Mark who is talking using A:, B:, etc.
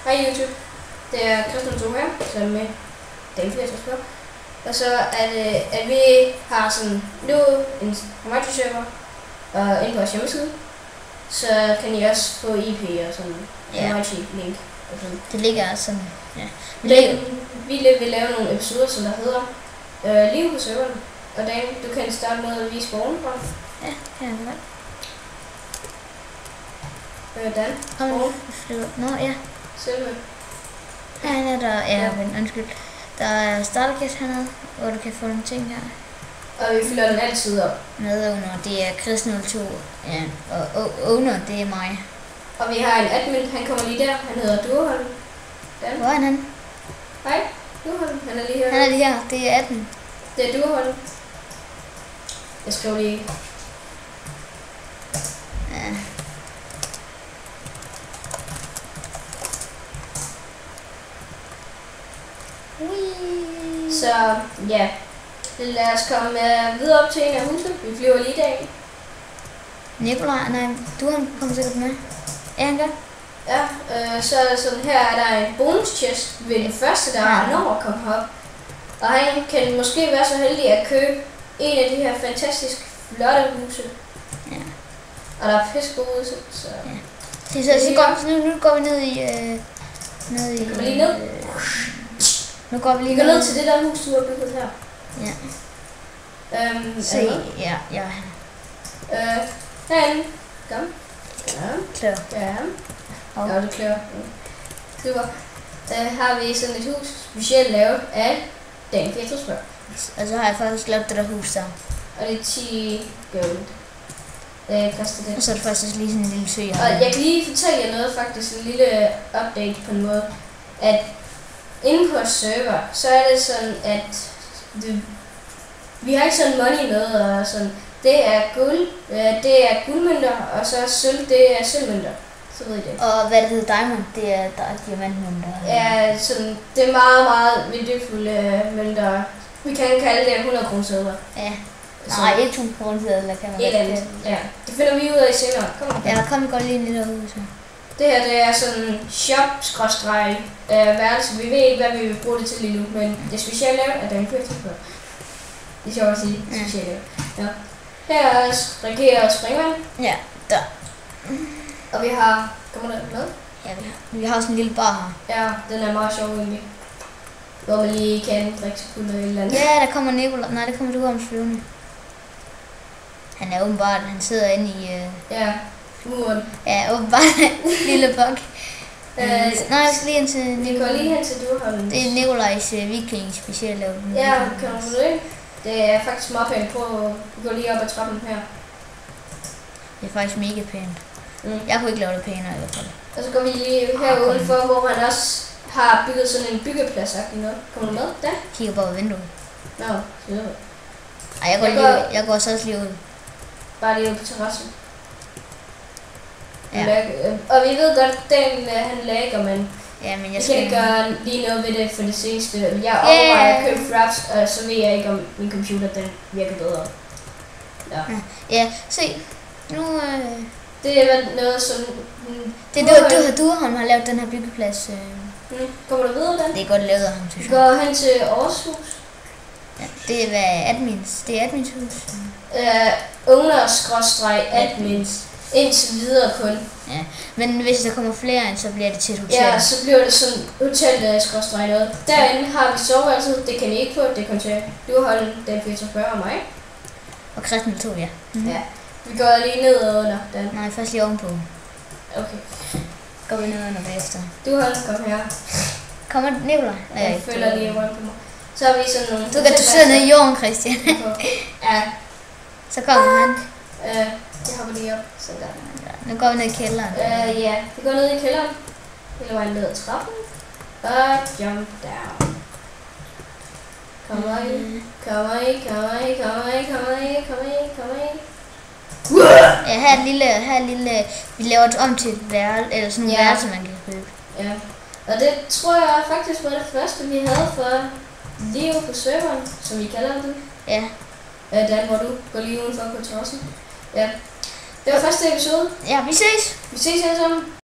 A: Hej YouTube, det er Christian Tog her, sammen med Dan 64. Og så er det, at vi har sådan nu en Hamachi-server og inde på vores hjemmeside, så kan I også få IP og sådan Hamachi-link og sådan.
B: Det ligger sådan, ja.
A: Vi vil lave nogle episoder, som der hedder Liv på serveren. Og Dan, du kan starte med at vise borgen fra.
B: Ja, kan jeg godt.
A: Dan, borgen.
B: Nå, ja.
A: Selve.
B: Ja, han er der, ja, men undskyld. Der er starterkast hernede, hvor du kan få nogle ting her.
A: Og vi fylder den altid op.
B: Medowner, det er Chris02, ja, og owner, det er mig.
A: Og vi har en admin, han kommer lige der, han hedder Durholm. Dan.
B: Hvor er han?
A: Hej, Durholm, han er lige her.
B: Han er lige her, det er admin.
A: Det er Durholm. Jeg skriver lige.
B: Ja.
A: Så ja, lad os komme videre op til en af husene. Vi flyver lige i dag.
B: Nikolaj, nej, du har kommet sikkert med. Ja, han gør.
A: Ja, så er det sådan, her er der en bonus chest ved den første, der når at komme herop. Og han kan måske være så heldig at købe en af de her fantastisk flotte huse.
B: Ja.
A: Og der er fiskegode udsigt, så...
B: Ja. Så nu går vi ned i...
A: Kommer lige ned.
B: Nu går vi lige
A: ned. Ned til det der hus, du har bygget her.
B: Ja.
A: Se,
B: ja.
A: Herinde. Kom.
B: Klør.
A: Ja. Ja, det klør. Super. Har vi sådan et hus, specielt lavet af Dan 64.
B: Og så har jeg faktisk lavet det der hus der.
A: Og det er 10 gold. Koster det.
B: Og så er det faktisk lige sådan en lille sø.
A: Og jeg kan lige fortælle jer noget, faktisk en lille update på en måde. At inde på server, så er det sådan, at vi har ikke sådan money med, og sådan, det er guld, det er guldmønter, og så sølv, det er sølvmønter. Så ved I det.
B: Og hvad det hedder diamond, det er diamantmønter.
A: Ja, sådan, det er meget værdifulde mønter. Vi kan kalde det 100 kroner sedler.
B: Ja. Nej, 1000 kroner sedler kan man
A: ikke. Ja, det finder vi ud af senere. Kom.
B: Ja, kom vi godt lige ind i det her hus.
A: Det her, det er sådan shop-værelse. Vi ved ikke, hvad vi vil bruge det til lige nu, men det er specielt lavet af Dan 64. Det er sjovt at sige, specielt lavet. Ja. Her er regerer springvand.
B: Ja, der.
A: Og vi har... Kommer der med?
B: Ja, vi har sådan en lille bar
A: her. Ja, den er meget sjov egentlig. Hvor man lige kan drikke sig fuld af et eller andet.
B: Ja, der kommer Nikolaj. Nej, der kommer du om flyvende. Han er åbenbart, han sidder inde i...
A: Ja, muren.
B: Ja, åbenbart lille bug. Nej, jeg skal lige ind til Nikolaj.
A: Vi går lige hen til Durholm.
B: Det er Nikolajs viking specielt lavet.
A: Ja, kan du det? Det er faktisk meget pænt på. Vi går lige op ad trappen her.
B: Det er faktisk mega pænt. Jeg kunne ikke lave det pænere i hvert fald. Og
A: så går vi lige her udenfor, hvor han også har bygget sådan en byggeplads-agtig noget. Kommer du med? Der?
B: Kigger bare ud af vinduet.
A: Nå, så det.
B: Ej, jeg går så også lige ud.
A: Bare lige ud på terrassen.
B: Ja.
A: Og vi ved godt, den han lægger, men
B: ja, men
A: jeg skal ikke gøre lige noget ved det for det seneste. Jeg overvejer at købe fraps, og så ved jeg ikke, om min computer den virker bedre.
B: Ja, se. Nu...
A: Det er noget som...
B: Det er Durholm har lavet den her byggeplads.
A: Kommer du videre, Dan?
B: Det er godt lavet af ham, synes jeg.
A: Går hen til Aarhus.
B: Ja, det er admins. Det er admins hus.
A: Owner/admins. Indtil videre kun.
B: Ja, men hvis der kommer flere ind, så bliver det til et hotel.
A: Ja, så bliver det sådan hotel/noget. Derinde har vi soveværelset. Det kan I ikke få. Det kan til Durholm, Dan 64 og mig.
B: Og Christian 2, ja.
A: Ja. Vi går lige ned under den.
B: Nej, først lige ovenpå.
A: Okay.
B: Går vi ned under bagefter.
A: Durholm, kom her.
B: Kommer Nikolaj?
A: Jeg følger lige rundt på mig. Så har vi sådan nogle...
B: Du sidder nede i jorden, Christian.
A: Ja.
B: Så kommer han.
A: Jeg hopper lige op. Så der.
B: Nu går vi ned i kælderen.
A: Ja, vi går ned i kælderen. Hele vejen ned ad trappen. Og jump down. Kommer I.
B: Ja, her er et lille, vi laver det om til et værelse, eller sådan nogle værelser, man kan købe.
A: Ja, og det tror jeg faktisk var det første, vi havde for liv på serveren, som vi kalder det.
B: Ja.
A: Dan, hvor du går lige udenfor på terrassen. Ja. Det var første episode.
B: Ja, vi ses.
A: Vi ses alle sammen.